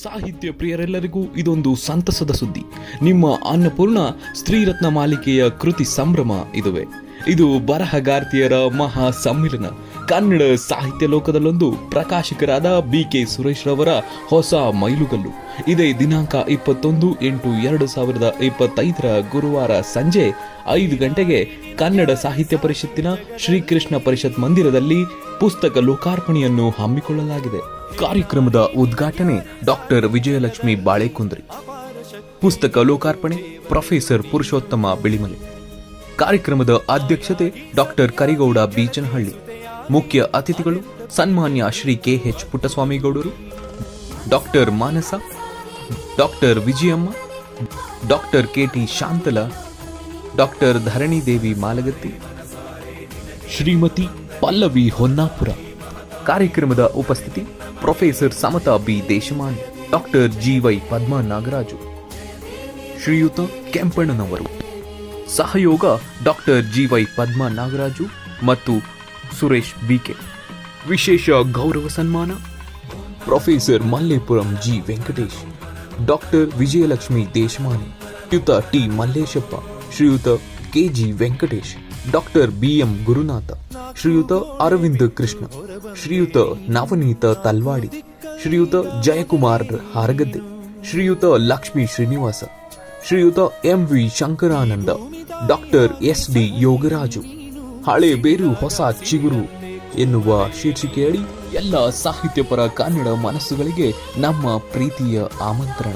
ಸಾಹಿತ್ಯ ಪ್ರಿಯರೆಲ್ಲರಿಗೂ ಇದೊಂದು ಸಂತಸದ ಸುದ್ದಿ. ನಿಮ್ಮ ಅನ್ನಪೂರ್ಣ ಸ್ತ್ರೀರತ್ನ ಮಾಲಿಕೆಯ ಕೃತಿ ಸಂಭ್ರಮ ಇದುವೆ. ಇದು ಬರಹಗಾರ್ತಿಯರ ಮಹಾ ಸಮ್ಮಿಲನ. ಕನ್ನಡ ಸಾಹಿತ್ಯ ಲೋಕದಲ್ಲೊಂದು ಪ್ರಕಾಶಕರಾದ BK ಸುರೇಶ್ ರವರ ಹೊಸ ಮೈಲುಗಲ್ಲು. ಇದೇ ದಿನಾಂಕ 21/8/2025 ಗುರುವಾರ ಸಂಜೆ 5 ಗಂಟೆಗೆ ಕನ್ನಡ ಸಾಹಿತ್ಯ ಪರಿಷತ್ತಿನ ಶ್ರೀಕೃಷ್ಣ ಪರಿಷತ್ ಮಂದಿರದಲ್ಲಿ ಪುಸ್ತಕ ಲೋಕಾರ್ಪಣೆಯನ್ನು ಹಮ್ಮಿಕೊಳ್ಳಲಾಗಿದೆ. ಕಾರ್ಯಕ್ರಮದ ಉದ್ಘಾಟನೆ ಡಾಕ್ಟರ್ ವಿಜಯಲಕ್ಷ್ಮಿ ಬಾಳೆಕುಂದ್ರಿ. ಪುಸ್ತಕ ಲೋಕಾರ್ಪಣೆ ಪ್ರೊಫೆಸರ್ ಪುರುಷೋತ್ತಮ ಬಿಳಿಮಲೆ. ಕಾರ್ಯಕ್ರಮದ ಅಧ್ಯಕ್ಷತೆ ಡಾಕ್ಟರ್ ಕರಿಗೌಡ ಬೀಚನಹಳ್ಳಿ. ಮುಖ್ಯ ಅತಿಥಿಗಳು ಸನ್ಮಾನ್ಯ ಶ್ರೀ KH ಪುಟ್ಟಸ್ವಾಮಿಗೌಡರು, doctor Manasa, doctor Vijayamma, doctor KT Shantala, doctor Dharanidevi Malagatti, Shrimati Pallavi Honnapura. ಕಾರ್ಯಕ್ರಮದ ಉಪಸ್ಥಿತಿ professor Samata B Deshamani, doctor GY Padma Nagaraju, Shriyuta ಕೆಂಪಣ್ಣನವರು. ಸಹಯೋಗ ಡಾಕ್ಟರ್ GY ಪದ್ಮಾ ನಾಗರಾಜು ಮತ್ತು ಸುರೇಶ್ BK. ವಿಶೇಷ ಗೌರವ ಸನ್ಮಾನ professor Mallepuram G Venkatesh, doctor Vijayalakshmi Deshamani, Shriyuta T Mallesappa, Shriyuta KG Venkatesh, doctor BM Gurunatha, Shriyuta Arvind Krishna, ಶ್ರೀಯುತ ನವನೀತ ತಲ್ವಾಡಿ, ಶ್ರೀಯುತ ಜಯಕುಮಾರ್ ಹಾರಗದ್ದೆ, ಶ್ರೀಯುತ ಲಕ್ಷ್ಮೀ ಶ್ರೀನಿವಾಸ, ಶ್ರೀಯುತ MV Shankaranand, doctor SD Yogaraju. ಹಳೆ ಬೇರು ಹೊಸ ಚಿಗುರು ಎನ್ನುವ ಶೀರ್ಷಿಕೆಯಡಿ ಎಲ್ಲ ಸಾಹಿತ್ಯಪರ ಕನ್ನಡ ಮನಸ್ಸುಗಳಿಗೆ ನಮ್ಮ ಪ್ರೀತಿಯ ಆಮಂತ್ರಣ.